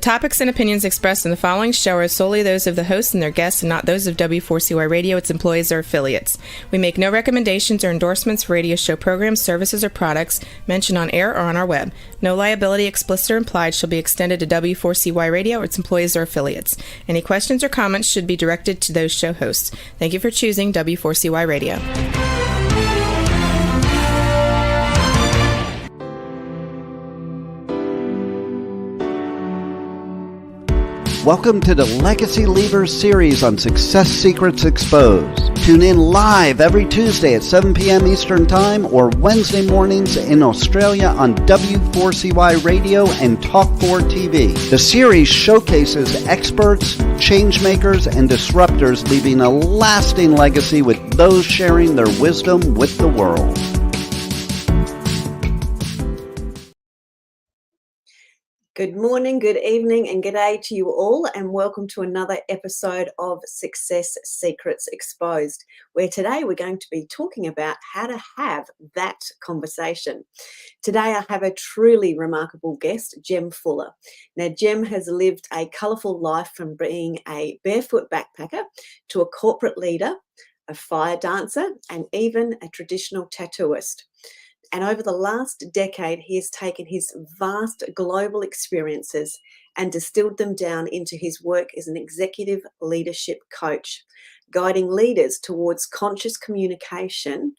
topics and opinions expressed in the following show are solely those of the host and their guests and not those of W4CY Radio, its employees, or affiliates. We make no recommendations or endorsements for radio show programs, services, or products mentioned on air or on our web. No liability, explicit or implied, shall be extended to W4CY Radio or its employees or affiliates. Any questions or comments should be directed to those show hosts. Thank you for choosing W4CY Radio. Welcome to the Legacy Leavers series on Success Secrets Exposed. Tune in live every Tuesday at 7 p.m. Eastern Time or Wednesday mornings in Australia on W4CY Radio and Talk4 TV. The series showcases experts, changemakers, and disruptors leaving a lasting legacy with those sharing their wisdom with the world. Good morning, good evening, and good day to you all, and welcome to another episode of Success Secrets Exposed, where today we're going to be talking about how to have that conversation. Today I have a truly remarkable guest, Jem Fuller. Now, Jem has lived a colourful life from being a barefoot backpacker to a corporate leader, a fire dancer, and even a traditional tattooist. And over the last decade, he has taken his vast global experiences and distilled them down into his work as an executive leadership coach, guiding leaders towards conscious communication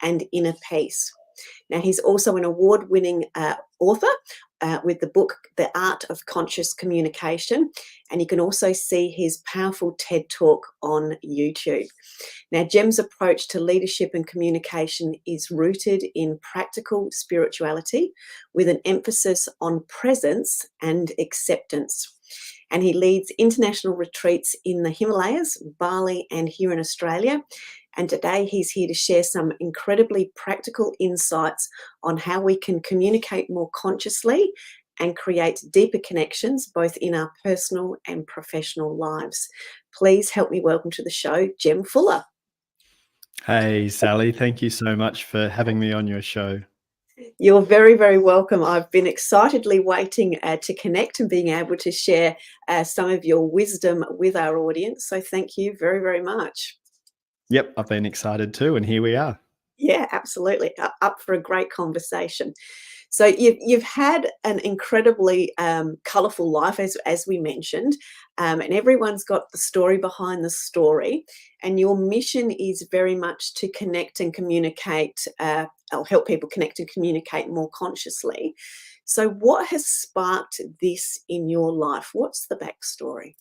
and inner peace. Now, he's also an award-winning author with the book, The Art of Conscious Communication, and you can also see his powerful TED Talk on YouTube. Now, Jem's approach to leadership and communication is rooted in practical spirituality with an emphasis on presence and acceptance. And he leads international retreats in the Himalayas, Bali, and here in Australia. And today he's here to share some incredibly practical insights on how we can communicate more consciously and create deeper connections both in our personal and professional lives. Please help me welcome to the show, Jem Fuller. Hey, Sally. Thank you so much for having me on your show. You're very, very welcome. I've been excitedly waiting to connect and being able to share some of your wisdom with our audience. So thank you very, very much. Yep, I've been excited too, and here we are. Yeah, absolutely. Up for a great conversation. So you've had an incredibly colourful life, as we mentioned, and everyone's got the story behind the story. And your mission is very much to connect and communicate, or help people connect and communicate more consciously. So what has sparked this in your life? What's the backstory?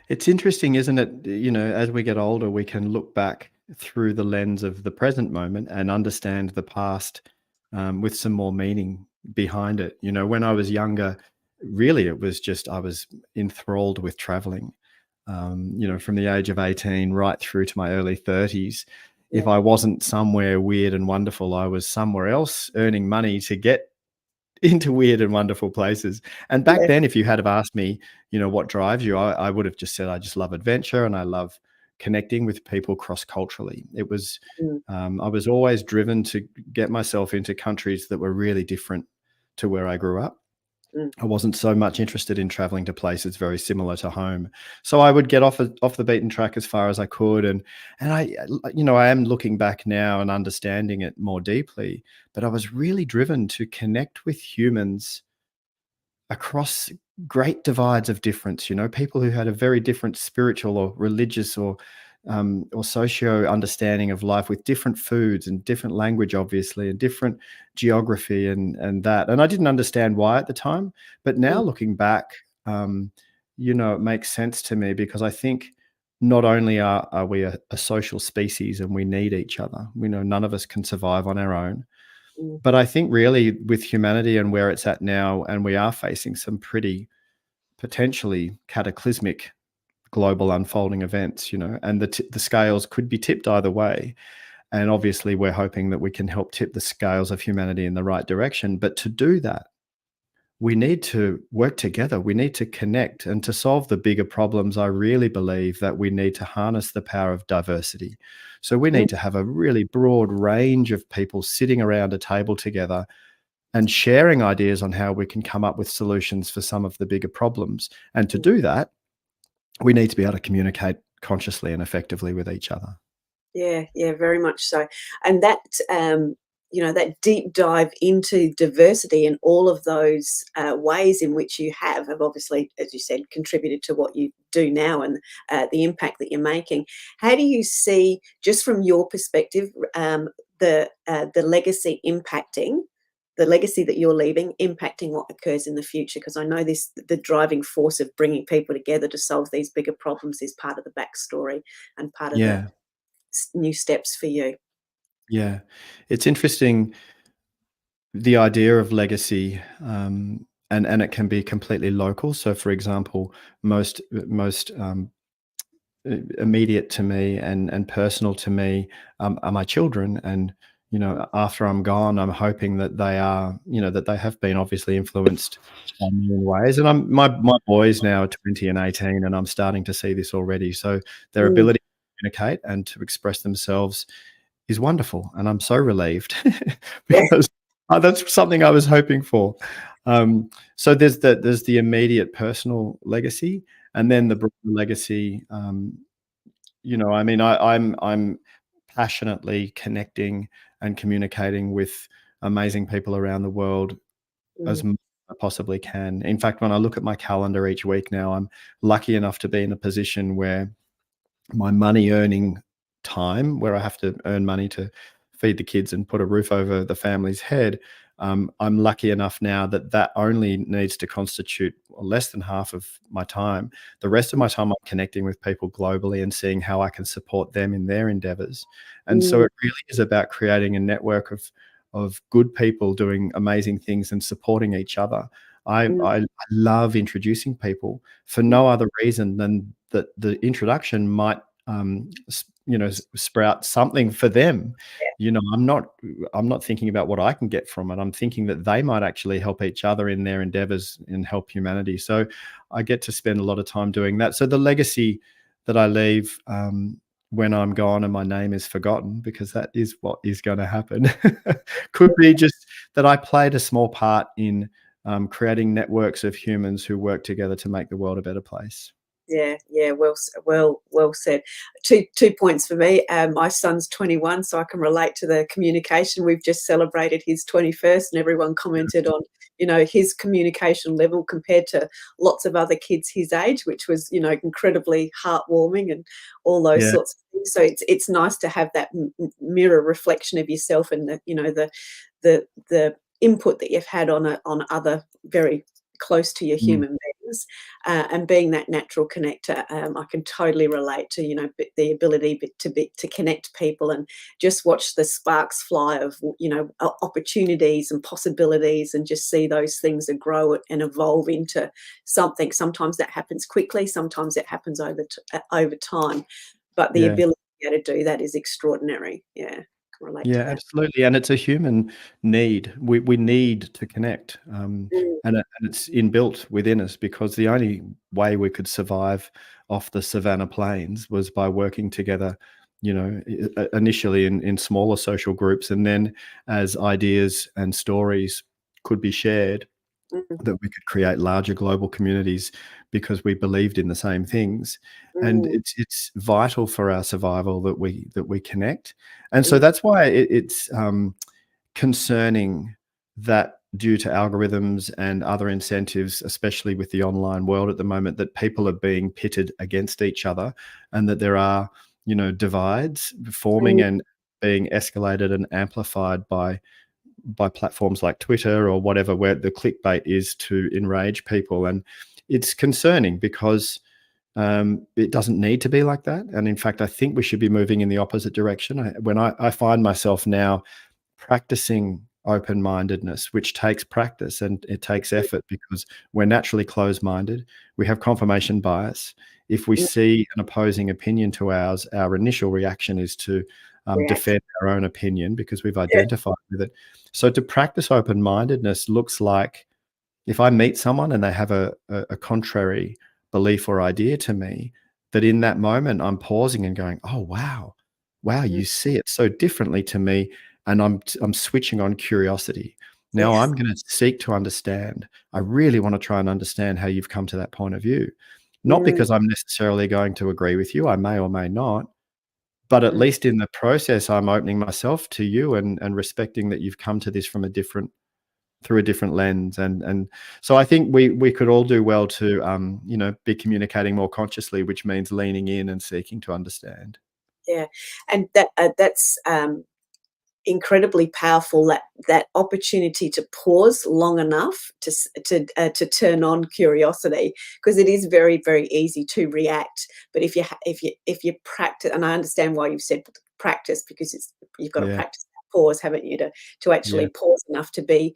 It's interesting, isn't it? You know, as we get older, we can look back through the lens of the present moment and understand the past with some more meaning behind it. You know, when I was younger, really, it was just I was enthralled with traveling. You know, from the age of 18 right through to my early 30s. If I wasn't somewhere weird and wonderful, I was somewhere else earning money to get into weird and wonderful places. And back then, if you had have asked me, you know, what drives you, I would have just said, I just love adventure and I love connecting with people cross-culturally. It was, I was always driven to get myself into countries that were really different to where I grew up. I wasn't so much interested in traveling to places very similar to home. So I would get off the beaten track as far as I could. And I, you know, I am looking back now and understanding it more deeply, but I was really driven to connect with humans across great divides of difference, you know, people who had a very different spiritual or religious or socio understanding of life, with different foods and different language, obviously, and different geography and that. And I didn't understand why at the time, but now looking back, you know, it makes sense to me, because I think not only are we a social species and we need each other, we know none of us can survive on our own. But I think really with humanity and where it's at now, and we are facing some pretty potentially cataclysmic global unfolding events, you know, and the scales could be tipped either way. And obviously we're hoping that we can help tip the scales of humanity in the right direction. But to do that, we need to work together. We need to connect. And to solve the bigger problems, I really believe that we need to harness the power of diversity. So we need to have a really broad range of people sitting around a table together, and sharing ideas on how we can come up with solutions for some of the bigger problems. And to do that, we need to be able to communicate consciously and effectively with each other. Yeah, yeah, very much so. And that, that deep dive into diversity and all of those ways in which you have obviously, as you said, contributed to what you do now and the impact that you're making. How do you see, just from your perspective, the legacy impacting? The legacy that you're leaving impacting what occurs in the future, because I know the driving force of bringing people together to solve these bigger problems is part of the backstory and part of the Yeah. new steps for you. Yeah. It's interesting, the idea of legacy, and it can be completely local. So, for example, most immediate to me and personal to me are my children. And after I'm gone, I'm hoping that they are, that they have been obviously influenced by me in ways. And my boys now are 20 and 18, and I'm starting to see this already. So their Mm, ability to communicate and to express themselves is wonderful, and I'm so relieved yeah. because that's something I was hoping for. So there's the immediate personal legacy, and then the broader legacy. I mean, I'm passionately connecting and communicating with amazing people around the world as Mm, much as I possibly can. In fact, when I look at my calendar each week now, I'm lucky enough to be in a position where my money earning time, where I have to earn money to feed the kids and put a roof over the family's head, I'm lucky enough now that that only needs to constitute less than half of my time. The rest of my time, I'm connecting with people globally and seeing how I can support them in their endeavors. And so mm, it really is about creating a network of good people doing amazing things and supporting each other. mm, I love introducing people for no other reason than that the introduction might sprout something for them. I'm not thinking about what I can get from it. I'm thinking that they might actually help each other in their endeavors and help humanity. So I get to spend a lot of time doing that. So the legacy that I leave, when I'm gone and my name is forgotten, because that is what is going to happen, could be just that I played a small part in creating networks of humans who work together to make the world a better place. yeah, yeah. Well said. Two points for me. My son's 21, so I can relate to the communication. We've just celebrated his 21st, and everyone commented on his communication level compared to lots of other kids his age, which was incredibly heartwarming and all those Yeah, sorts of things. So it's nice to have that mirror reflection of yourself and the input that you've had on other very close to your mm, human beings, and being that natural connector. I can totally relate to the ability to connect people and just watch the sparks fly of opportunities and possibilities, and just see those things that grow and evolve into something. Sometimes that happens quickly, sometimes it happens over time, but the yeah. ability to be able to do that is extraordinary. Yeah, I can relate Yeah, to that. absolutely, and it's a human need. We need to connect, Mm, and it's inbuilt within us, because the only way we could survive off the savannah plains was by working together. Initially in smaller social groups, and then as ideas and stories could be shared, mm, that we could create larger global communities because we believed in the same things. And mm, it's vital for our survival that we connect. And so mm, that's why it's concerning that, due to algorithms and other incentives, especially with the online world at the moment, that people are being pitted against each other, and that there are divides forming mm, and being escalated and amplified by platforms like Twitter or whatever, where the clickbait is to enrage people. And it's concerning because it doesn't need to be like that. And in fact, I think we should be moving in the opposite direction. I find myself now practicing open-mindedness, which takes practice and it takes effort, because we're naturally closed-minded. We have confirmation bias. If we mm, see an opposing opinion to ours, our initial reaction is to react. defend our own opinion because we've Yeah. identified with it. So to practice open-mindedness looks like, if I meet someone and they have a contrary belief or idea to me, that in that moment I'm pausing and going, "Oh, wow, Mm, you see it so differently to me," and I'm switching on curiosity. Now Yes. I'm going to seek to understand. I really want to try and understand how you've come to that point of view. Not Mm, because I'm necessarily going to agree with you, I may or may not, but at mm. least in the process, I'm opening myself to you and respecting that you've come to this from through a different lens. And so I think we could all do well to, be communicating more consciously, which means leaning in and seeking to understand. Yeah, and that's incredibly powerful, that opportunity to pause long enough to turn on curiosity, because it is very, very easy to react. But if you practice, and I understand why you've said practice, because you've got to Yeah, practice that pause, haven't you, to yeah. actually pause enough to be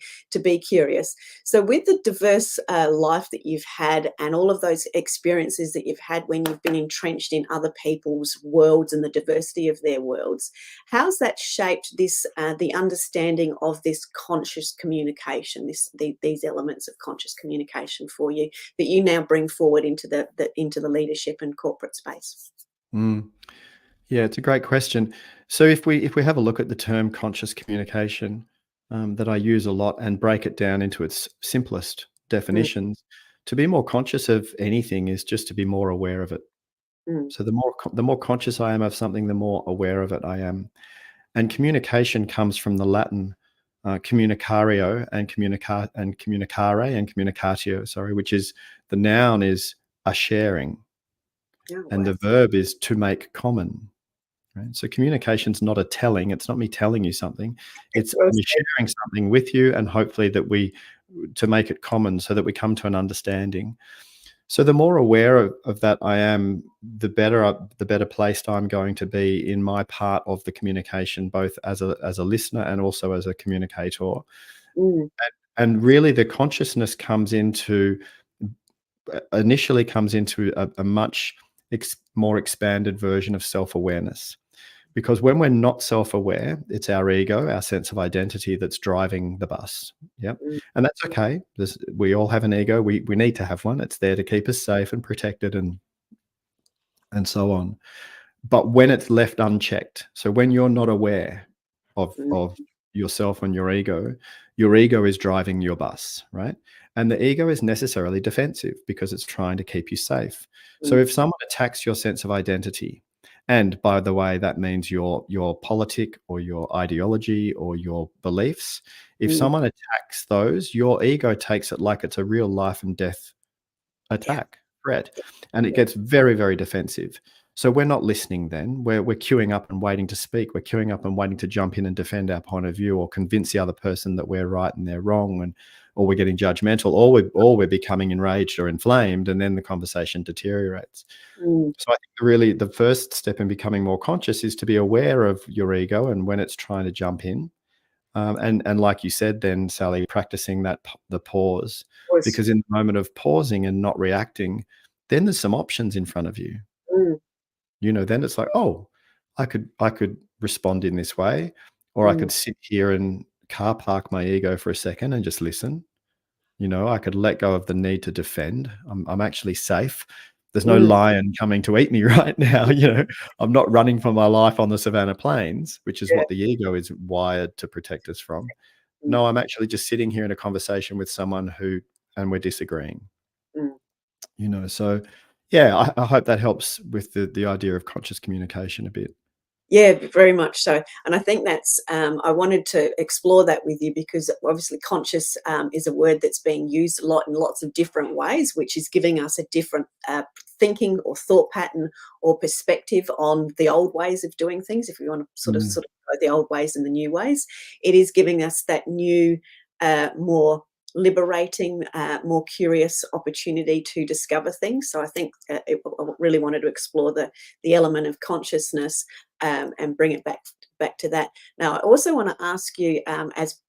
curious. So with the diverse life that you've had, and all of those experiences that you've had when you've been entrenched in other people's worlds and the diversity of their worlds, how's that shaped the understanding of this conscious communication, these elements of conscious communication for you that you now bring forward into the leadership and corporate space? Mm. Yeah, it's a great question. So if we have a look at the term conscious communication, that I use a lot and break it down into its simplest Mm, definitions, to be more conscious of anything is just to be more aware of it. mm, So the more conscious I am of something, the more aware of it I am. And communication comes from the Latin communicario and communicare and communicatio, sorry, which is the noun is a sharing, oh, and wow. the verb is to make common. Right? So communication's not a telling. It's not me telling you something. It's It's well me said. sharing something with you, and hopefully that to make it common so that we come to an understanding. So the more aware of that I am, the better placed I'm going to be in my part of the communication, both as a listener and also as a communicator. Mm, And really, the consciousness initially comes into a much more expanded version of self-awareness. Because when we're not self-aware, it's our ego, our sense of identity that's driving the bus. Yep. mm, And that's okay. We all have an ego. We need to have one. It's there to keep us safe and protected and so on. But when it's left unchecked, so when you're not aware of mm, of yourself and your ego is driving your bus, right? And the ego is necessarily defensive because it's trying to keep you safe. So mm, if someone attacks your sense of identity, and by the way, that means your politic or your ideology or your beliefs, if mm. someone attacks those, your ego takes it like it's a real life and death Yeah, attack, threat, and it yeah. gets very, very defensive. So we're not listening then. We're queuing up and waiting to speak. We're queuing up and waiting to jump in and defend our point of view or convince the other person that we're right and they're wrong, or we're getting judgmental, or we're becoming enraged or inflamed, and then the conversation deteriorates. Mm, So I think really the first step in becoming more conscious is to be aware of your ego and when it's trying to jump in. And like you said then, Sally, practicing the pause, was because in the moment of pausing and not reacting, then there's some options in front of you. mm, Then it's like, oh, I could respond in this way, or I mm, could sit here and car park my ego for a second and just listen. I could let go of the need to defend. I'm actually safe. There's no mm, lion coming to eat me right now. I'm not running for my life on the savannah plains, which is yeah, what the ego is wired to protect us from. mm, No, I'm actually just sitting here in a conversation with someone and we're disagreeing. mm. So yeah, I hope that helps with the idea of conscious communication a bit. Yeah, very much so. And I think that's, I wanted to explore that with you because obviously conscious is a word that's being used a lot in lots of different ways, which is giving us a different thinking or thought pattern or perspective on the old ways of doing things. If we want to Mm, sort of go the old ways and the new ways, it is giving us that new, more liberating, more curious opportunity to discover things. So I think I really wanted to explore the element of consciousness and bring it back to that. Now, I also want to ask you, as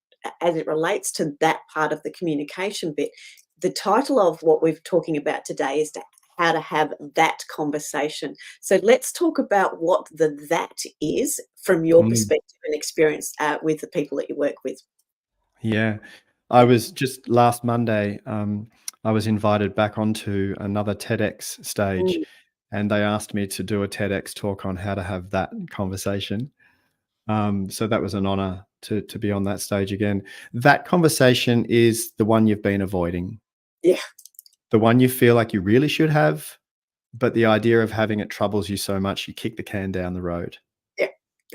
it relates to that part of the communication bit, the title of what we're talking about today is how to have that conversation. So let's talk about what that is from your mm. perspective and experience with the people that you work with. Yeah. I was just last Monday, I was invited back onto another TEDx stage, Mm, and they asked me to do a TEDx talk on how to have that conversation. So that was an honor to be on that stage again. That conversation is the one you've been avoiding. Yeah. The one you feel like you really should have, but the idea of having it troubles you so much you kick the can down the road. Yeah.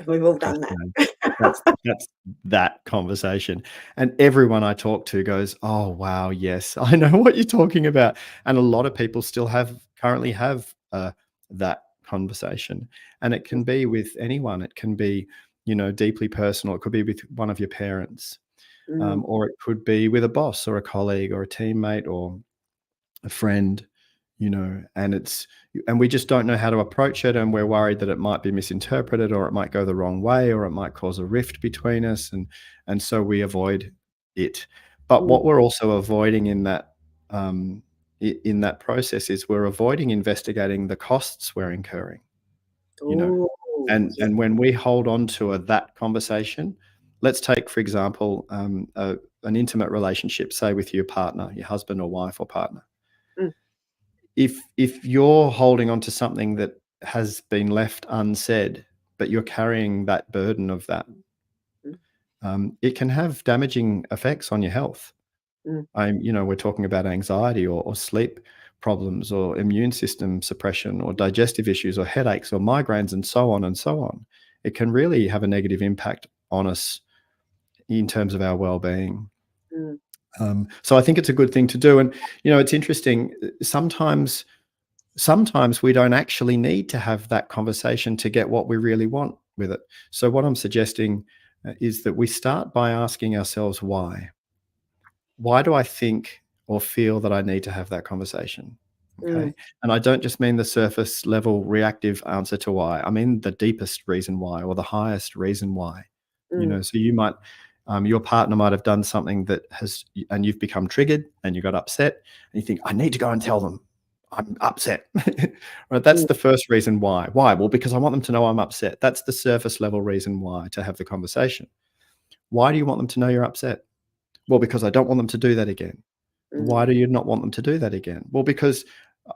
We've all done that. That's that conversation. And everyone I talk to goes, "Oh, wow, yes, I know what you're talking about." And a lot of people still currently have that conversation. And it can be with anyone. It can be, deeply personal. It could be with one of your parents, or it could be with a boss or a colleague or a teammate or a friend, and we just don't know how to approach it, and we're worried that it might be misinterpreted, or it might go the wrong way, or it might cause a rift between us, and so we avoid it. But what we're also avoiding in that process is we're avoiding investigating the costs we're incurring. Ooh, And yeah. when we hold on to that conversation, let's take, for example, an intimate relationship, say with your partner, your husband or wife or partner. Mm. If you're holding on to something that has been left unsaid, but you're carrying that burden of that, it can have damaging effects on your health. We're talking about anxiety or sleep problems or immune system suppression or digestive issues or headaches or migraines and so on and so on. It can really have a negative impact on us in terms of our well-being. So I think it's a good thing to do. And, it's interesting. Sometimes we don't actually need to have that conversation to get what we really want with it. So what I'm suggesting is that we start by asking ourselves why. Why do I think or feel that I need to have that conversation? Okay. And I don't just mean the surface level reactive answer to why. I mean the deepest reason why, or the highest reason why. So you might, your partner might have done something and you've become triggered and you got upset and you think, I need to go and tell them I'm upset. Right. That's the first reason why. Why? Well, because I want them to know I'm upset. That's the surface level reason why to have the conversation. Why do you want them to know you're upset? Well, because I don't want them to do that again. Why do you not want them to do that again? Well, because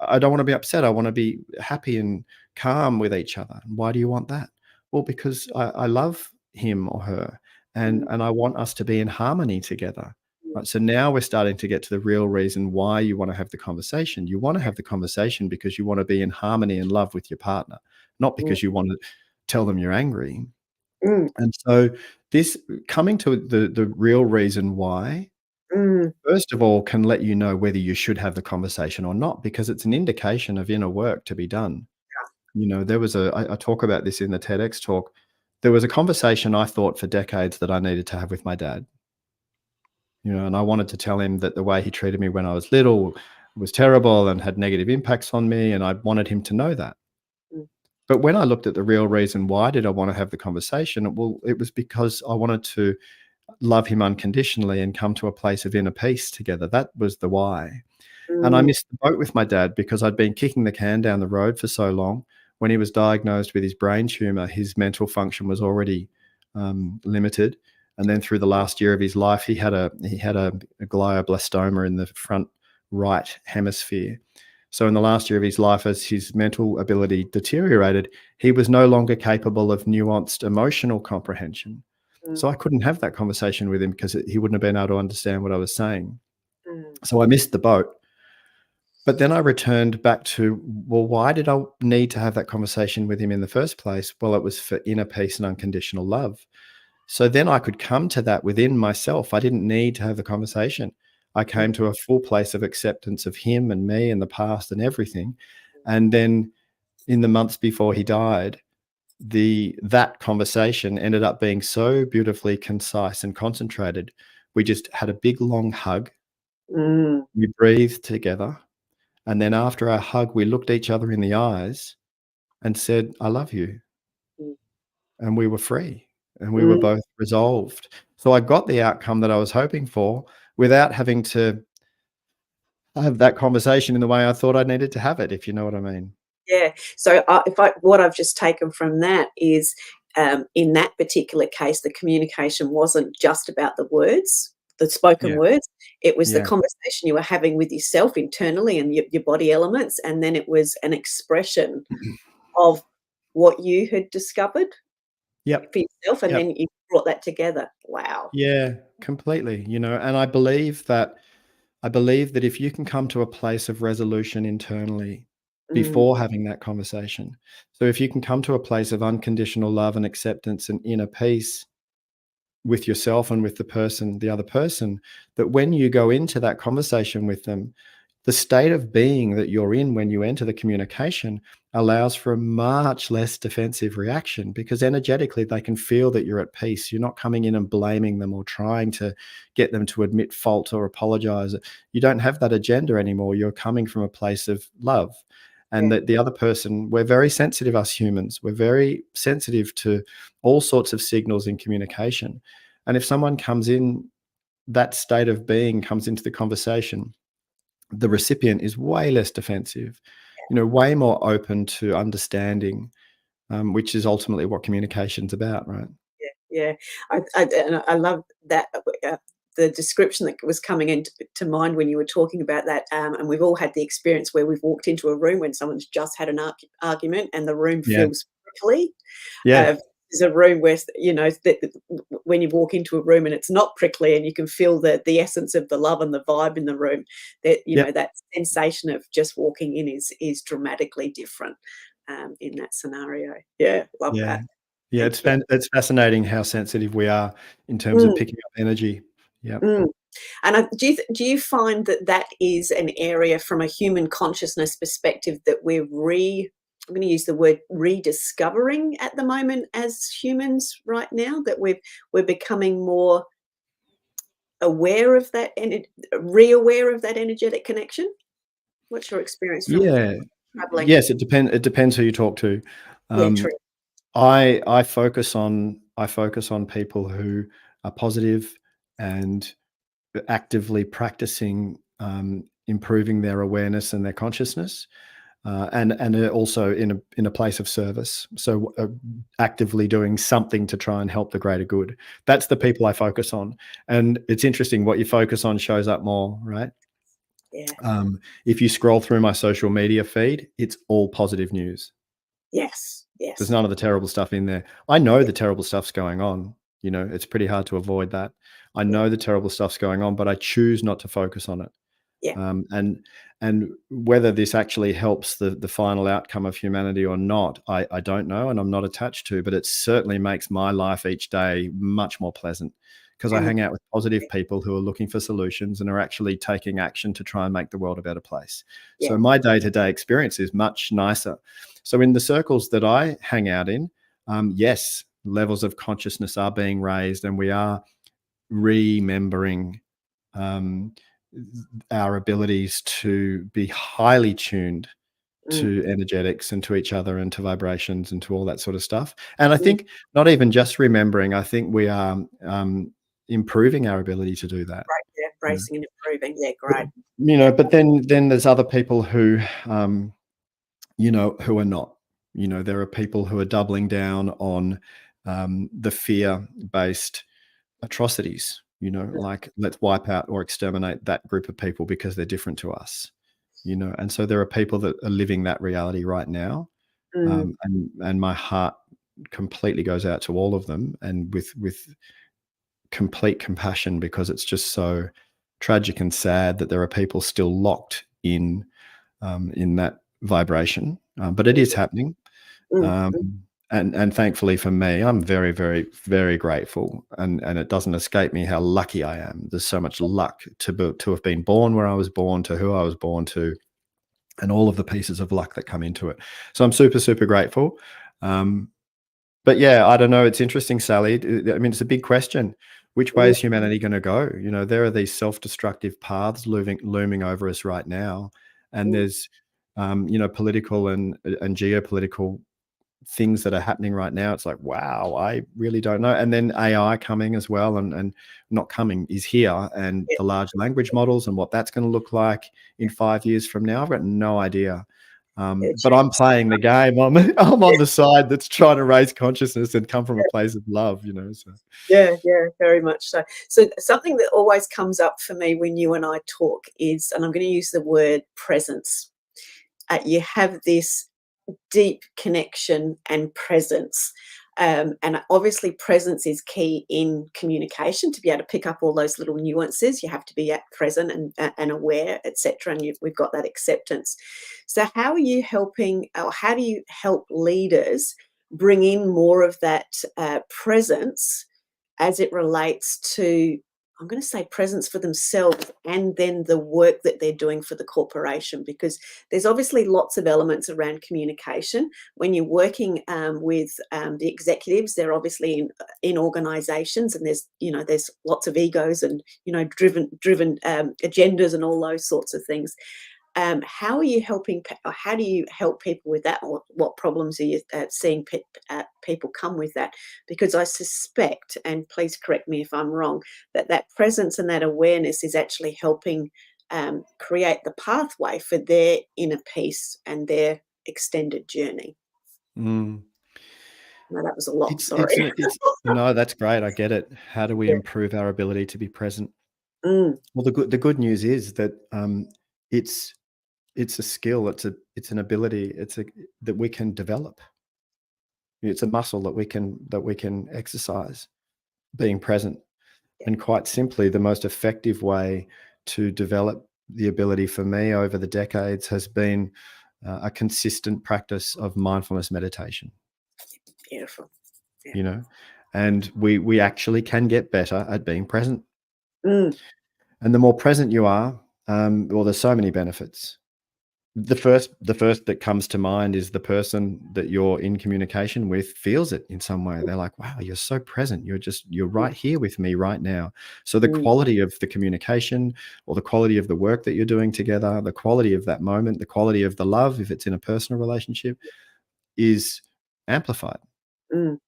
I don't want to be upset. I want to be happy and calm with each other. And why do you want that? Well, because I love him or her and I want us to be in harmony together. Right? So now we're starting to get to the real reason why you want to have the conversation. You want to have the conversation because you want to be in harmony and love with your partner, not because you want to tell them you're angry. And so this coming to the real reason why, first of all, can let you know whether you should have the conversation or not, because it's an indication of inner work to be done. There was I talk about this in the TEDx talk. There was a conversation I thought for decades that I needed to have with my dad. And I wanted to tell him that the way he treated me when I was little was terrible and had negative impacts on me, and I wanted him to know that. But when I looked at the real reason why did I want to have the conversation, well, it was because I wanted to love him unconditionally and come to a place of inner peace together. That was the why. And I missed the boat with my dad because I'd been kicking the can down the road for so long. When he was diagnosed with his brain tumor, his mental function was already limited. And then through the last year of his life, he had a glioblastoma in the front right hemisphere. So in the last year of his life, as his mental ability deteriorated, he was no longer capable of nuanced emotional comprehension. So I couldn't have that conversation with him because he wouldn't have been able to understand what I was saying. So I missed the boat. But then I returned back to, well, why did I need to have that conversation with him in the first place? Well, it was for inner peace and unconditional love. So then I could come to that within myself. I didn't need to have the conversation. I came to a full place of acceptance of him and me and the past and everything. And then in the months before he died, that conversation ended up being so beautifully concise and concentrated. We just had a big long hug. We breathed together. And then after our hug, we looked each other in the eyes and said, I love you. And we were free and we were both resolved. So I got the outcome that I was hoping for without having to have that conversation in the way I thought I needed to have it, if you know what I mean. Yeah. So what I've just taken from that is, in that particular case, the communication wasn't just about the words, the spoken words. It was the conversation you were having with yourself internally and your body elements, and then it was an expression of what you had discovered. Yep. for yourself, and Yep. then you brought that together. Wow. Yeah, completely. And I believe that if you can come to a place of resolution internally Mm, before having that conversation, so if you can come to a place of unconditional love and acceptance and inner peace with yourself and with the other person, that when you go into that conversation with them, the state of being that you're in when you enter the communication allows for a much less defensive reaction, because energetically they can feel that you're at peace. You're not coming in and blaming them or trying to get them to admit fault or apologize. You don't have that agenda anymore. You're coming from a place of love. And yeah. that the other person, we're very sensitive, us humans, we're very sensitive to all sorts of signals in communication. And if someone comes in, that state of being comes into the conversation, the recipient is way less defensive, way more open to understanding, which is ultimately what communication's about, right? Yeah, and I love that, the description that was coming into to mind when you were talking about that, and we've all had the experience where we've walked into a room when someone's just had an argument and the room Yeah. feels prickly. Yeah. There's a room where, when you walk into a room and it's not prickly and you can feel the essence of the love and the vibe in the room, that, Yep. that sensation of just walking in is dramatically different, in that scenario. Yeah, love Yeah. that. Yeah. Thank you. It's fascinating how sensitive we are in terms of Mm. picking up energy. Yeah. Mm. And do you find that that is an area from a human consciousness perspective that I'm going to use the word rediscovering at the moment as humans right now, that we're becoming more aware of that and re-aware of that energetic connection? What's your experience from Yeah. traveling? Yes, it depends who you talk to. Yeah, Um, true. I focus on people who are positive and actively practicing improving their awareness and their consciousness, and are also in a place of service. So actively doing something to try and help the greater good. That's the people I focus on. And it's interesting, what you focus on shows up more, right? Yeah. If you scroll through my social media feed, it's all positive news. Yes. There's Yes. none of the terrible stuff in there. I know the terrible stuff's going on. It's pretty hard to avoid that. I Yeah. know the terrible stuff's going on, but I choose not to focus on it. Yeah. And whether this actually helps the final outcome of humanity or not, I don't know, and I'm not attached to. But it certainly makes my life each day much more pleasant, because I And hang out with positive people who are looking for solutions and are actually taking action to try and make the world a better place. yeah. So my day-to-day experience is much nicer. So in the circles that I hang out in, yes, levels of consciousness are being raised, and we are remembering um, our abilities to be highly tuned Mm, to energetics and to each other and to vibrations and to all that sort of stuff. And I mm. think not even just remembering, I think we are improving our ability to do that. Right. Yeah. You know, Bracing and improving. Yeah. but, Great. but then there's other people who, who are not. There are people who are doubling down on the fear-based atrocities, like let's wipe out or exterminate that group of people because they're different to us, and so there are people that are living that reality right now. Mm, And my heart completely goes out to all of them, and with complete compassion, because it's just so tragic and sad that there are people still locked in that vibration, but it is happening. mm, um, mm. and thankfully for me, I'm very, very, very grateful, and it doesn't escape me how lucky I am. There's so much luck to have been born where I was born, to who I was born to, and all of the pieces of luck that come into it. So I'm super, super grateful. Um, but yeah, I don't know. It's interesting, Sally. I mean, it's a big question. Which way Yeah. is humanity going to go? There are these self-destructive paths looming over us right now, and Mm. there's political and geopolitical things that are happening right now. It's like, wow, I really don't know. And then AI coming as well, and not coming, is here, and Yeah. the large language models and what that's going to look like in 5 years from now, I've got no idea. Yeah. But I'm Change. playing the game. I'm on the side that's trying to raise consciousness and come from a place of love. So Yeah, yeah, very much so. So something that always comes up for me when you and I talk is, and I'm going to use the word presence. You have this deep connection and presence. And obviously presence is key in communication. To be able to pick up all those little nuances, you have to be present and aware, etc. And we've got that acceptance. So how are you helping, or how do you help leaders bring in more of that presence as it relates to, I'm going to say, presence for themselves and then the work that they're doing for the corporation? Because there's obviously lots of elements around communication. When you're working with the executives, they're obviously in organizations, and there's lots of egos and driven agendas and all those sorts of things. How are you helping, or how do you help people with that, or what problems are you seeing people come with that? Because I suspect, and please correct me if I'm wrong, that presence and that awareness is actually helping create the pathway for their inner peace and their extended journey. Mm. No, that was a lot. It's Sorry. no, that's great. I get it. How do we Yeah. improve our ability to be present? Mm, Well, the good news is that it's a skill. It's an ability. That we can develop. It's a muscle that we can exercise. Being present, yeah. and quite simply, the most effective way to develop the ability for me over the decades has been a consistent practice of mindfulness meditation. Beautiful. Yeah. You know, and we actually can get better at being present. Mm, And the more present you are, well, there's so many benefits. The first that comes to mind is the person that you're in communication with feels it in some way. They're like, wow, you're so present. You're right here with me right now. So the mm, quality of the communication, or the quality of the work that you're doing together, the quality of that moment, the quality of the love, if it's in a personal relationship, is amplified. mm,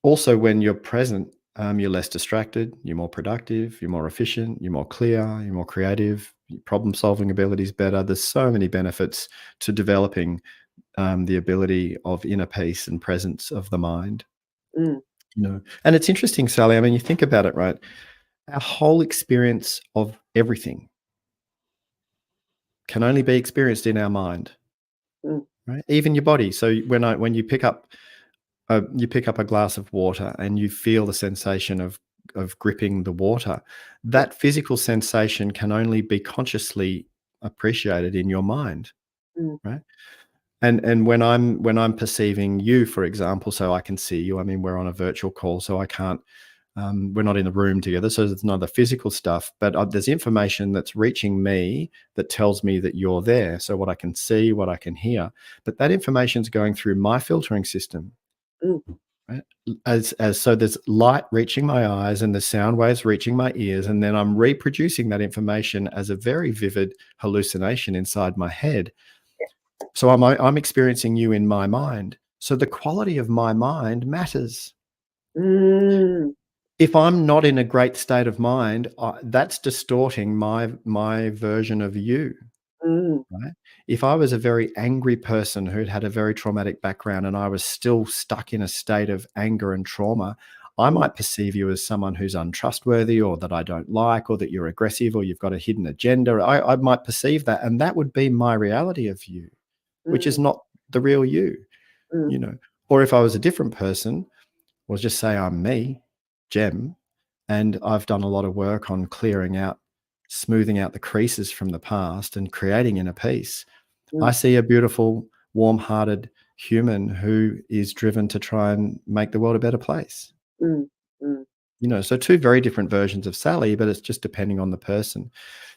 Also, when you're present, you're less distracted, you're more productive, you're more efficient, you're more clear, you're more creative, your problem-solving ability is better. There's so many benefits to developing the ability of inner peace and presence of the mind. mm, And it's interesting, Sally. I mean, you think about it, right? Our whole experience of everything can only be experienced in our mind, mm, right? Even your body. So when you pick up a glass of water and you feel the sensation of gripping the water, that physical sensation can only be consciously appreciated in your mind, mm, right? And when I'm perceiving you, for example, so I can see you. I mean, we're on a virtual call, so I can't. We're not in the room together, so there's none of the physical stuff. But there's information that's reaching me that tells me that you're there. So what I can see, what I can hear, but that information's going through my filtering system. mm, Right? So there's light reaching my eyes and the sound waves reaching my ears, and then I'm reproducing that information as a very vivid hallucination inside my head. So I'm experiencing you in my mind. So the quality of my mind matters. mm, If I'm not in a great state of mind, that's distorting my version of you. mm, Right? If I was a very angry person who'd had a very traumatic background and I was still stuck in a state of anger and trauma, I mm, might perceive you as someone who's untrustworthy, or that I don't like, or that you're aggressive, or you've got a hidden agenda. I might perceive that, and that would be my reality of you, which is mm, not the real you, mm, you know. Or if I was a different person, well, just say I'm me, Jem, and I've done a lot of work on clearing out, smoothing out the creases from the past and creating inner peace. I mm, see a beautiful, warm-hearted human who is driven to try and make the world a better place. mm, mm, So two very different versions of Sally, but it's just depending on the person.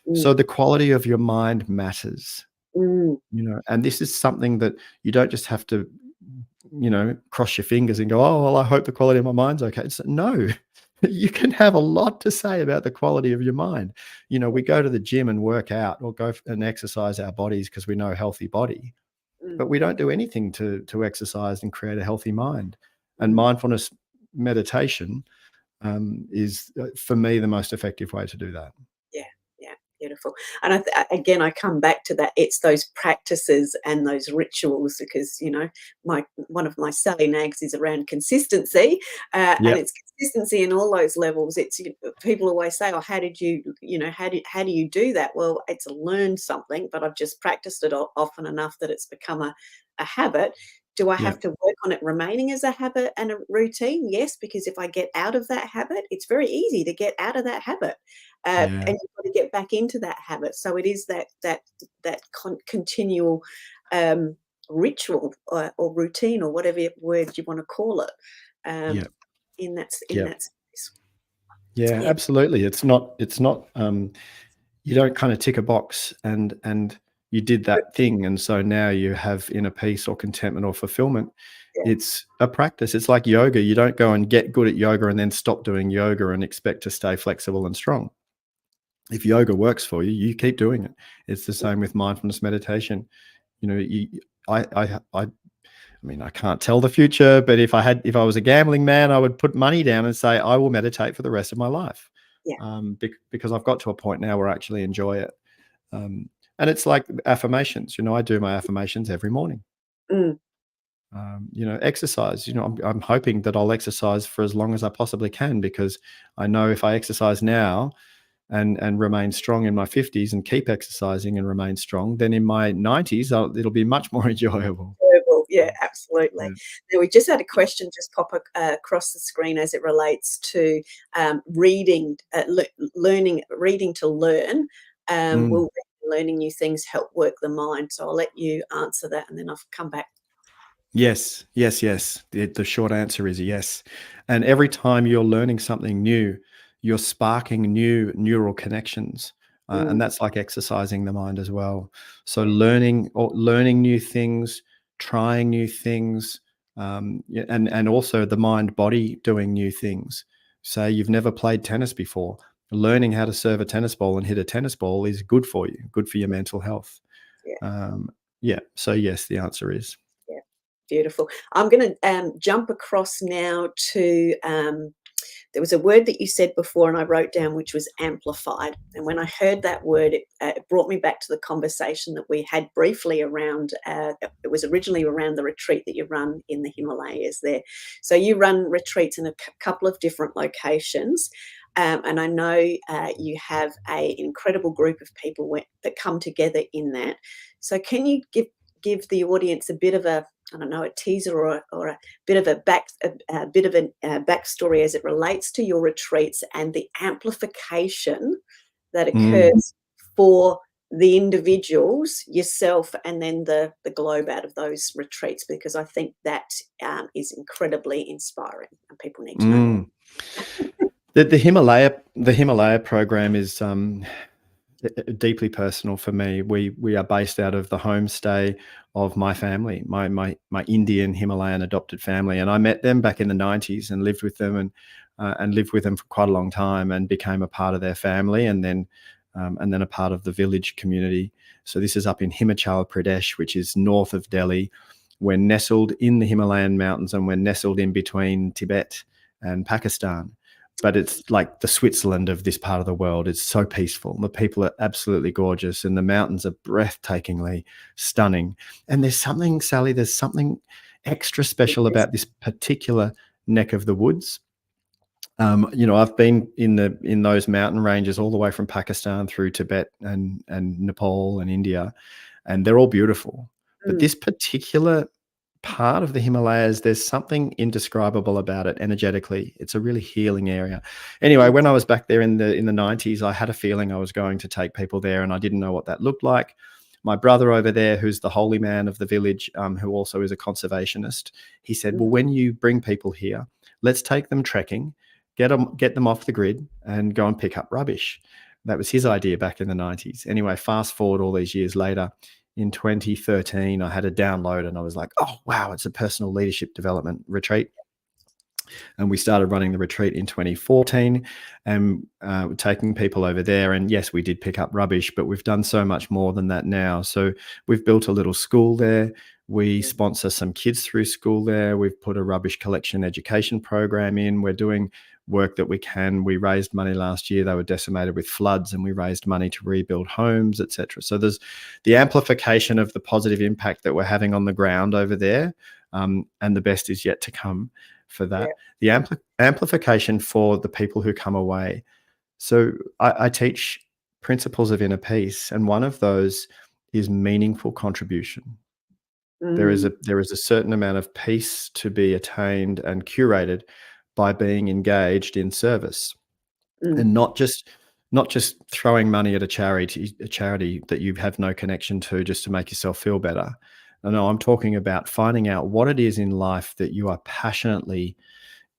mm, So the quality of your mind matters, mm, and this is something that you don't just have to, cross your fingers and go, oh, well, I hope the quality of my mind's okay. No, you can have a lot to say about the quality of your mind. We go to the gym and work out, or go and exercise our bodies because we know a healthy body, mm, but we don't do anything to exercise and create a healthy mind. And mm. mindfulness meditation is, for me, the most effective way to do that. Yeah, yeah, beautiful. And again, I come back to that. It's those practices and those rituals, because one of my Sally nags is around consistency, and Yep. it's consistency in all those levels. It's people always say, "Oh, how did you, how do you do that?" Well, it's learned something, but I've just practiced it often enough that it's become a habit. Do I Yeah. have to work on it remaining as a habit and a routine? Yes, because if I get out of that habit, it's very easy to get out of that habit, Yeah. and you've got to get back into that habit. So it is that continual ritual or routine or whatever word you want to call it. Um, Yeah. in Yeah. that space. Yeah, Yeah. absolutely. It's not you don't kind of tick a box and you did that thing and so now you have inner peace or contentment or fulfillment. Yeah. It's a practice. It's like yoga. You don't go and get good at yoga and then stop doing yoga and expect to stay flexible and strong. If yoga works for you, you keep doing it. It's the same with mindfulness meditation. You know, I mean, I can't tell the future, but if I was a gambling man, I would put money down and say, I will meditate for the rest of my life. Yeah. Because I've got to a point now where I actually enjoy it. And it's like affirmations, I do my affirmations every morning. Mm. Exercise, I'm hoping that I'll exercise for as long as I possibly can, because I know if I exercise now and remain strong in my 50s and keep exercising and remain strong, then in my 90s, it'll be much more enjoyable. Enjoyable. Yeah, absolutely. Yeah. Now, we just had a question just pop across the screen as it relates to reading, learning, reading to learn. Mm. Will learning new things help work the mind? So I'll let you answer that, and then I'll come back. Yes, yes, yes. The short answer is yes. And every time you're learning something new, you're sparking new neural connections. And Mm. that's like exercising the mind as well. So Yeah. learning new things, trying new things, and also the mind body doing new things. Say you've never played tennis before. Learning how to serve a tennis ball and hit a tennis ball is good for you, good for your mental health. Yeah. Yeah. So yes, the answer is. Yeah. Beautiful. I'm going to jump across now to there was a word that you said before, and I wrote down, which was amplified. And when I heard that word, it brought me back to the conversation that we had briefly around. It was originally around the retreat that you run in the Himalayas there. So you run retreats in a couple of different locations. And I know you have an incredible group of people that come together in that. So can you give the audience a bit of a, I don't know, a teaser or a bit of a backstory as it relates to your retreats and the amplification that Mm. occurs for the individuals, yourself, and then the globe out of those retreats, because I think that is incredibly inspiring and people need to know more. Mm. The Himalaya program is deeply personal for me. We are based out of the homestay of my family, my Indian Himalayan adopted family, and I met them back in the 90s and lived with them and lived with them for quite a long time and became a part of their family, and then a part of the village community. So this is up in Himachal Pradesh, which is north of Delhi. We're nestled in the Himalayan mountains and we're nestled in between Tibet and Pakistan. But it's like the Switzerland of this part of the world. It's so peaceful. The people are absolutely gorgeous and the mountains are breathtakingly stunning. And there's something, Sally, there's something extra special about this particular neck of the woods. I've been in those mountain ranges all the way from Pakistan through Tibet and Nepal and India, and they're all beautiful. But Mm. this particular part of the Himalayas, there's something indescribable about it energetically. It's a really healing area. Anyway, when I was back there in the 90s, I had a feeling I was going to take people there, and I didn't know what that looked like. My brother over there, who's the holy man of the village, who also is a conservationist, he said, well, when you bring people here, let's take them trekking, get them off the grid and go and pick up rubbish. That was his idea back in the 90s. Anyway, fast forward all these years later, in 2013, I had a download and I was like, oh, wow, it's a personal leadership development retreat. And we started running the retreat in 2014 and taking people over there. And yes, we did pick up rubbish, but we've done so much more than that now. So we've built a little school there. We sponsor some kids through school there. We've put a rubbish collection education program in. We're doing work that we can. We raised money last year. They were decimated with floods and we raised money to rebuild homes, etc. So there's the amplification of the positive impact that we're having on the ground over there. And the best is yet to come for that. Yeah. The amplification for the people who come away. So I teach principles of inner peace, and one of those is meaningful contribution. There is Mm, a certain amount of peace to be attained and curated by being engaged in service, mm, and not just throwing money at a charity that you have no connection to just to make yourself feel better. No, I'm talking about finding out what it is in life that you are passionately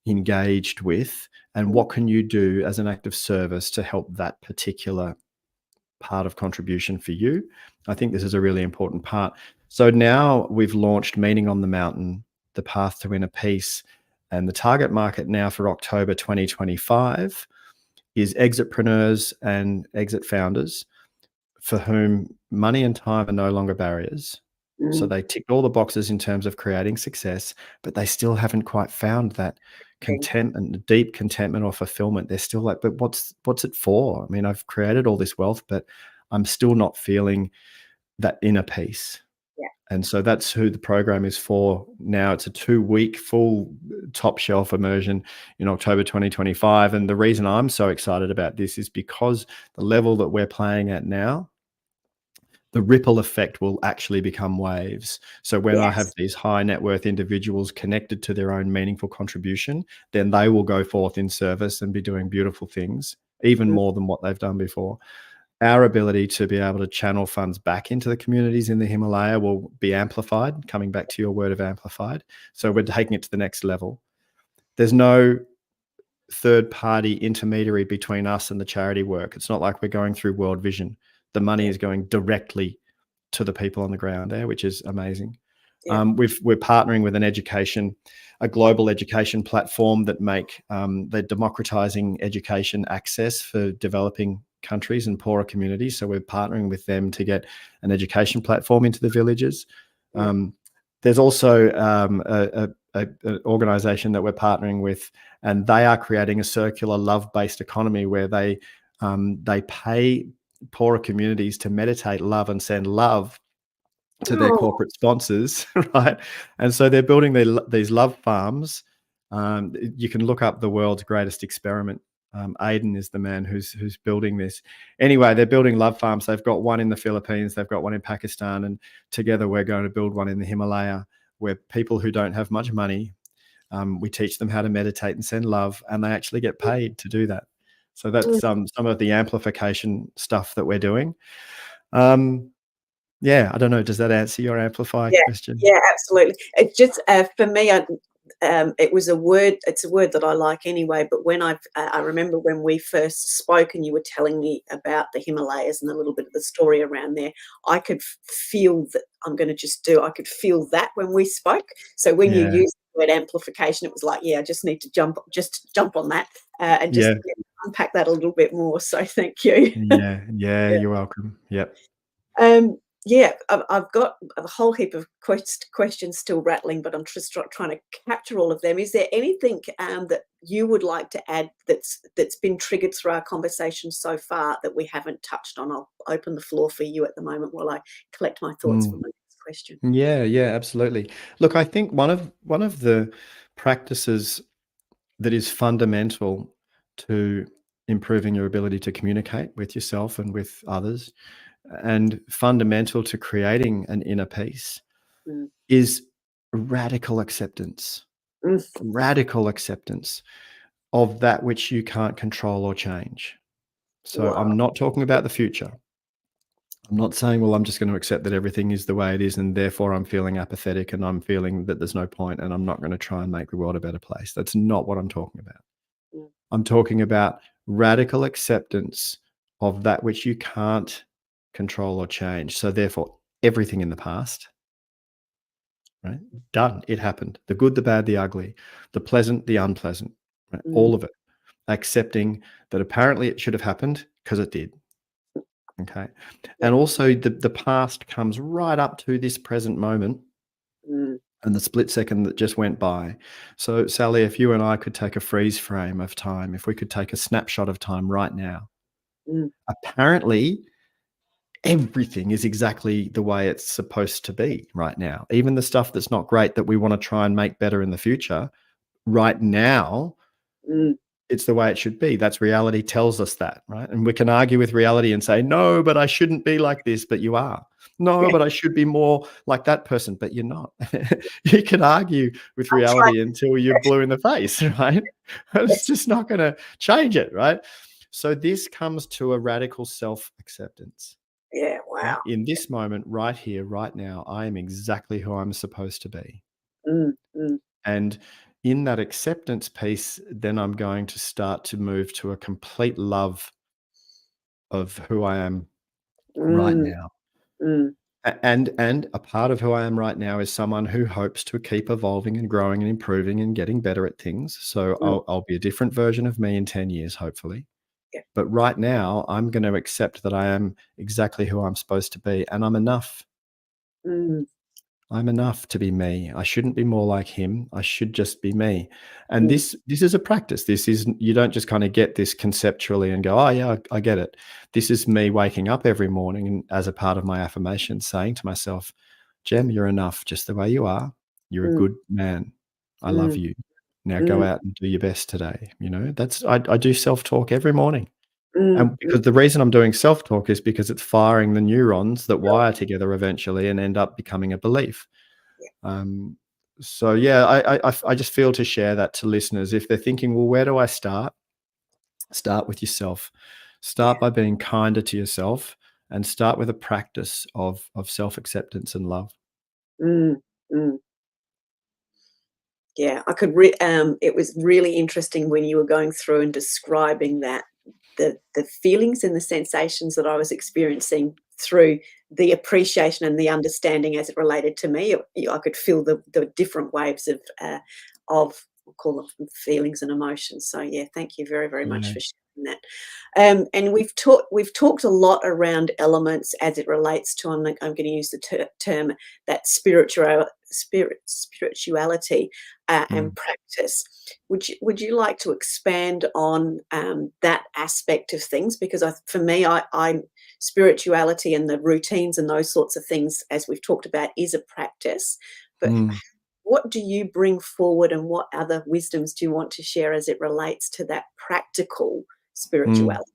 engaged with, and mm, what can you do as an act of service to help that particular part of contribution for you. I think this is a really important part. So now we've launched Meaning on the Mountain, the path to inner peace, and the target market now for October 2025 is exitpreneurs and exit founders for whom money and time are no longer barriers. So mm. they ticked all the boxes in terms of creating success, but they still haven't quite found that Okay. contentment, deep contentment or fulfillment. They're still like, but what's it for? I mean, I've created all this wealth, but I'm still not feeling that inner peace. Yeah. And so that's who the program is for now. It's a 2-week full top shelf immersion in October 2025. And the reason I'm so excited about this is because the level that we're playing at now, the ripple effect will actually become waves. So when I have Yes. these high net worth individuals connected to their own meaningful contribution, then they will go forth in service and be doing beautiful things, even Mm, more than what they've done before. Our ability to be able to channel funds back into the communities in the Himalaya will be amplified, coming back to your word of amplified. So we're taking it to the next level. There's no third party intermediary between us and the charity work. It's not like we're going through World Vision. The money yeah. is going directly to the people on the ground there, which is amazing. Yeah. We're partnering with a global education platform that they're democratizing education access for developing countries and poorer communities. So we're partnering with them to get an education platform into the villages. Yeah. There's also an organization that we're partnering with, and they are creating a circular love-based economy where they pay poorer communities to meditate, love, and send love to their Oh, corporate sponsors, right? And so they're building these love farms. You can look up the world's greatest experiment. Aiden is the man who's building this. Anyway, they're building love farms. They've got one in the Philippines, they've got one in Pakistan, and together we're going to build one in the Himalaya, where people who don't have much money, we teach them how to meditate and send love, and they actually get paid to do that. So that's mm, some of the amplification stuff that we're doing. Yeah, I don't know. Does that answer your amplify yeah. question? Yeah, absolutely. It just for me, it was a word. It's a word that I like anyway. But when I remember when we first spoke, and you were telling me about the Himalayas and a little bit of the story around there, I could feel that I could feel that when we spoke. So when you Yeah, used the word amplification, it was like, yeah, I just need to jump on that and just yeah, unpack that a little bit more. So thank you. yeah. You're welcome. Yep. Yeah, I've got a whole heap of questions still rattling, but I'm just trying to capture all of them. Is there anything that you would like to add that's been triggered through our conversation so far that we haven't touched on? I'll open the floor for you at the moment while I collect my thoughts for Mm. my next question. Yeah, absolutely. Look, I think one of the practices that is fundamental to improving your ability to communicate with yourself and with others, and fundamental to creating an inner peace, Mm, is radical acceptance. mm, Radical acceptance of that which you can't control or change. So wow. I'm not talking about the future. I'm not saying, well, I'm just going to accept that everything is the way it is, and therefore I'm feeling apathetic and I'm feeling that there's no point and I'm not going to try and make the world a better place. That's not what I'm talking about. Mm, I'm talking about radical acceptance of that which you can't control or change. So therefore, everything in the past, right? Done. It happened. The good, the bad, the ugly, the pleasant, the unpleasant, right? mm, All of it. Accepting that apparently it should have happened because it did. Okay. yeah. And also the past comes right up to this present moment Mm, and the split second that just went by. So, Sally, if you and I could take a freeze frame of time, if we could take a snapshot of time right now, mm, apparently everything is exactly the way it's supposed to be right now. Even the stuff that's not great that we want to try and make better in the future, right now, mm. it's the way it should be. That's reality tells us that, right? And we can argue with reality and say, no, but I shouldn't be like this, but you are. No, Yeah. but I should be more like that person, but you're not. You can argue with reality until you're blue in the face, right? It's just not going to change it, right? So this comes to a radical self-acceptance. Yeah. Right? Wow. In this moment, right here, right now, I am exactly who I'm supposed to be. Mm, mm, And in that acceptance piece, then I'm going to start to move to a complete love of who I am right mm, now. mm. And a part of who I am right now is someone who hopes to keep evolving and growing and improving and getting better at things. So Mm. I'll be a different version of me in 10 years, hopefully. Yeah. But right now, I'm going to accept that I am exactly who I'm supposed to be, and I'm enough. Mm, I'm enough to be me. I shouldn't be more like him. I should just be me. And mm, this is a practice. This is, you don't just kind of get this conceptually and go, oh yeah, I get it. This is me waking up every morning and as a part of my affirmation saying to myself, Jem, you're enough just the way you are. You're a mm, good man. I love mm, you. Now go mm, out and do your best today. That's I do self-talk every morning. mm, And mm. because the reason I'm doing self-talk is because it's firing the neurons that wire together eventually and end up becoming a belief. Um, so yeah, I just feel to share that to listeners. If they're thinking, well, where do I start? Start with yourself. Start by being kinder to yourself and start with a practice of self-acceptance and love. Mm, mm. Yeah, I could it was really interesting when you were going through and describing that, the feelings and the sensations that I was experiencing through the appreciation and the understanding as it related to me. I could feel the different waves of, we'll call them feelings and emotions. So yeah, thank you very, very much Yeah. for sharing that. And we've talked a lot around elements as it relates to, I'm going to use the term that spirituality and Mm. practice. Would you like to expand on that aspect of things? Because for me, I spirituality and the routines and those sorts of things, as we've talked about, is a practice. But Mm. what do you bring forward, and what other wisdoms do you want to share as it relates to that practical Mm. spirituality?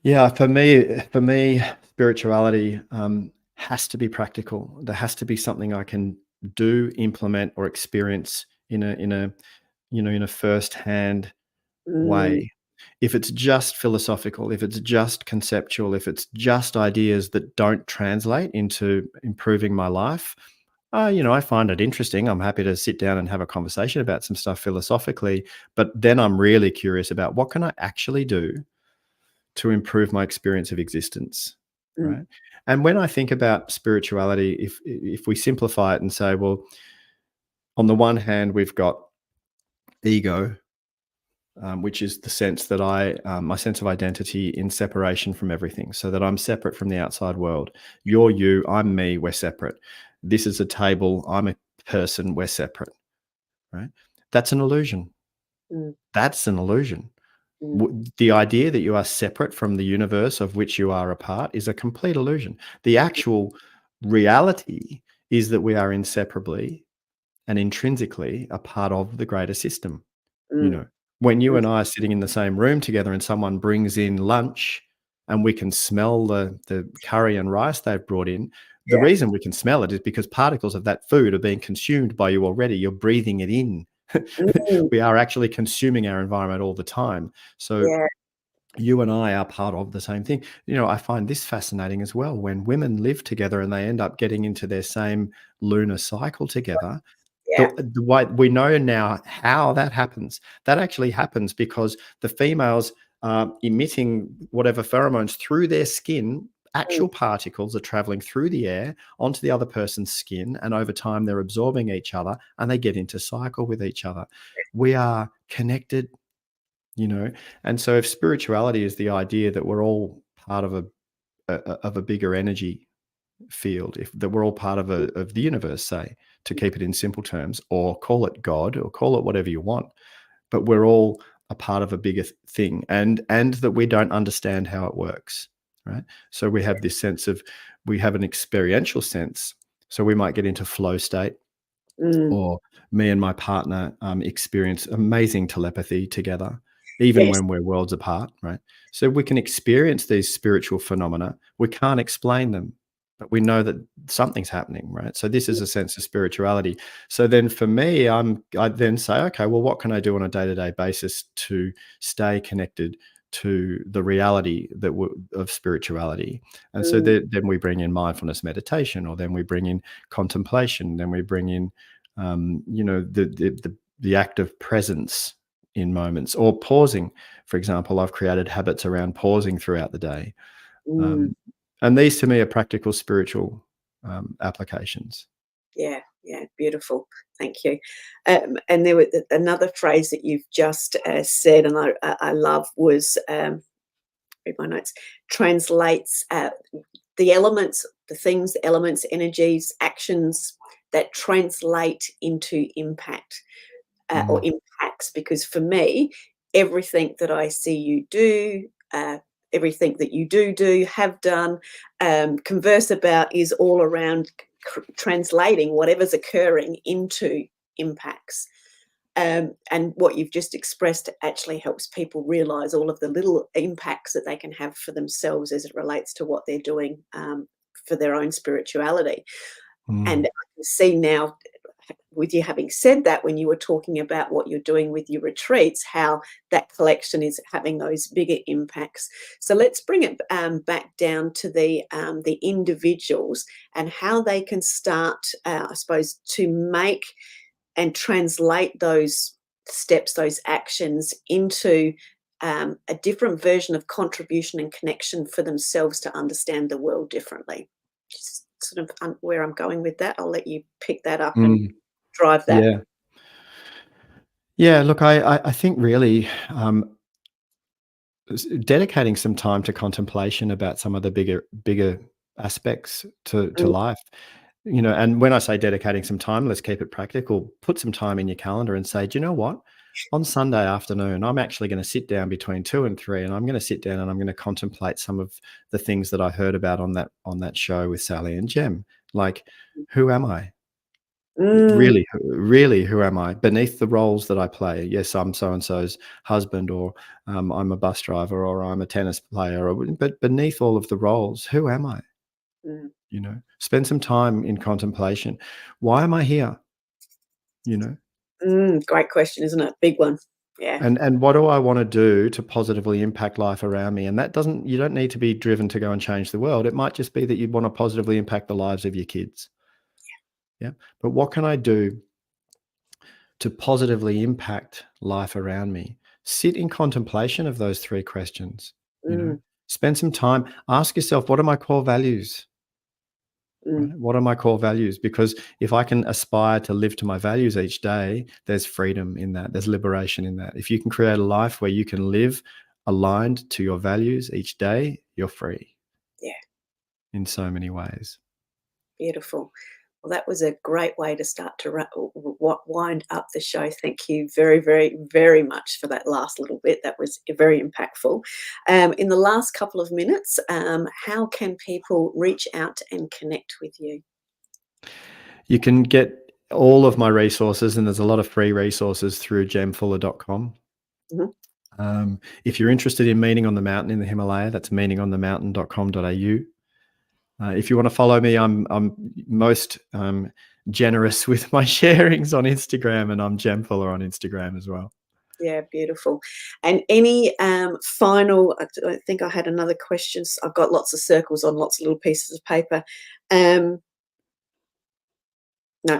Yeah, for me, spirituality has to be practical. There has to be something I can do, implement, or experience in a first-hand Mm, way. If it's just philosophical, if it's just conceptual, if it's just ideas that don't translate into improving my life, I find it interesting. I'm happy to sit down and have a conversation about some stuff philosophically, but then I'm really curious about what can I actually do to improve my experience of existence, mm, right? And when I think about spirituality, if we simplify it and say, well, on the one hand, we've got ego, which is the sense that my sense of identity in separation from everything, so that I'm separate from the outside world. You're you, I'm me, we're separate. This is a table, I'm a person, we're separate, right? That's an illusion. mm, That's an illusion. mm, The idea that you are separate from the universe of which you are a part is a complete illusion. The actual reality is that we are inseparably and intrinsically a part of the greater system. You mm, know, when you mm. and I are sitting in the same room together and someone brings in lunch and we can smell the curry and rice they've brought in, the Yeah. reason we can smell it is because particles of that food are being consumed by you already. You're breathing it in. Mm, We are actually consuming our environment all the time. So yeah. you and I are part of the same thing. I find this fascinating as well. When women live together and they end up getting into their same lunar cycle together, the Yeah. the way we know now how that happens. That actually happens because the females are emitting whatever pheromones through their skin. Mm, Actual particles are traveling through the air onto the other person's skin, and over time they're absorbing each other and they get into cycle with each other. We are connected, you know. And so if spirituality is the idea that we're all part of a bigger energy field, if that we're all part of the universe, say, to keep it in simple terms, or call it God, or call it whatever you want, but we're all a part of a bigger thing, and that we don't understand how it works, right? So we have this sense of, we have an experiential sense, so we might get into flow state, or me and my partner experience amazing telepathy together, even Yes. when we're worlds apart, right? So we can experience these spiritual phenomena. We can't explain them, but we know that something's happening, right? So this is a sense of spirituality. So then for me, I then say, okay, well, what can I do on a day-to-day basis to stay connected to the reality of spirituality? And so then we bring in mindfulness meditation, or then we bring in contemplation, then we bring in the act of presence in moments, or pausing. For example, I've created habits around pausing throughout the day. Mm. And these to me are practical spiritual applications. Yeah, yeah, beautiful. Thank you. And there was another phrase that you've just said, and I love, was read my notes. Translates the elements, the things, the elements, energies, actions that translate into impact or impacts. Because for me, everything that I see you do. Everything that you do, have done, converse about, is all around translating whatever's occurring into impacts. And what you've just expressed actually helps people realize all of the little impacts that they can have for themselves as it relates to what they're doing for their own spirituality. And I can see now, with you having said that, when you were talking about what you're doing with your retreats, how that collection is having those bigger impacts. So let's bring it back down to the individuals and how they can start, I suppose, to make and translate those steps, those actions into a different version of contribution and connection for themselves to understand the world differently. Just sort of where I'm going with that. I'll let you pick that up and drive that. Yeah. Yeah. Look, I think really dedicating some time to contemplation about some of the bigger aspects to Mm, life. And when I say dedicating some time, let's keep it practical. Put some time in your calendar and say, do you know what? On Sunday afternoon, I'm actually going to sit down between 2 and 3, and I'm going to sit down and I'm going to contemplate some of the things that I heard about on that show with Sally and Jem. Like, who am I? mm, Really, who am I beneath the roles that I play? Yes, I'm so and so's husband, or I'm a bus driver, or I'm a tennis player, but beneath all of the roles, who am I? mm, Spend some time in contemplation. Why am I here? Great question, isn't it? Big one. Yeah. And what do I want to do to positively impact life around me? And you don't need to be driven to go and change the world. It might just be that you want to positively impact the lives of your kids. Yeah. But what can I do to positively impact life around me? Sit in contemplation of those 3 questions. Mm, Spend some time, ask yourself, what are my core values? mm, Right? What are my core values? Because if I can aspire to live to my values each day, there's freedom in that. There's liberation in that. If you can create a life where you can live aligned to your values each day, you're free yeah. in so many ways. Beautiful. Well, that was a great way to start to wind up the show. Thank you very, very, very much for that last little bit. That was very impactful. In the last couple of minutes, how can people reach out and connect with you? You can get all of my resources, and there's a lot of free resources through jemfuller.com. Mhm. If you're interested in meeting on the mountain in the Himalaya, that's meetingonthemountain.com.au. If you want to follow me, I'm most generous with my sharings on Instagram, and I'm Jem Fuller on Instagram as well. Yeah, beautiful. And any final, I think I had another question. I've got lots of circles on lots of little pieces of paper. No,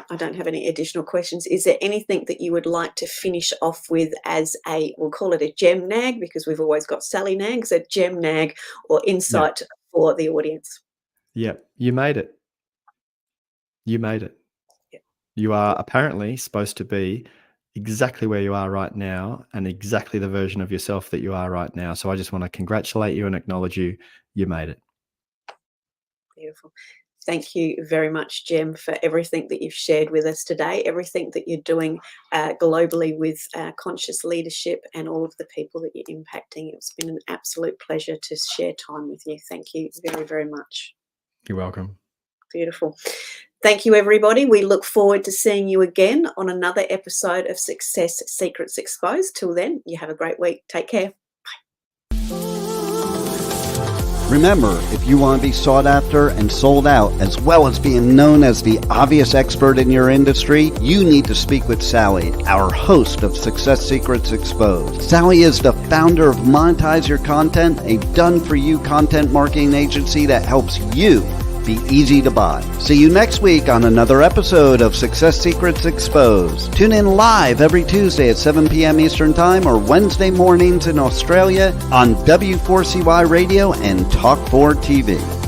I don't have any additional questions. Is there anything that you would like to finish off with as we'll call it a gem nag, because we've always got Sally nags, a gem nag or Yeah. insight for the audience? Yeah. You made it. You made it. Yeah. You are apparently supposed to be exactly where you are right now, and exactly the version of yourself that you are right now. So I just want to congratulate you and acknowledge you. You made it. Beautiful. Thank you very much, Jem, for everything that you've shared with us today, everything that you're doing globally with conscious leadership and all of the people that you're impacting. It's been an absolute pleasure to share time with you. Thank you very, very much. You're welcome. Beautiful. Thank you, everybody. We look forward to seeing you again on another episode of Success Secrets Exposed. Till then, you have a great week. Take care. Remember, if you want to be sought after and sold out, as well as being known as the obvious expert in your industry, you need to speak with Sally, our host of Success Secrets Exposed. Sally is the founder of Monetize Your Content, a done-for-you content marketing agency that helps you be easy to buy. See you next week on another episode of Success Secrets Exposed. Tune in live every Tuesday at 7 p.m. Eastern Time or Wednesday mornings in Australia on W4CY Radio and Talk4 TV.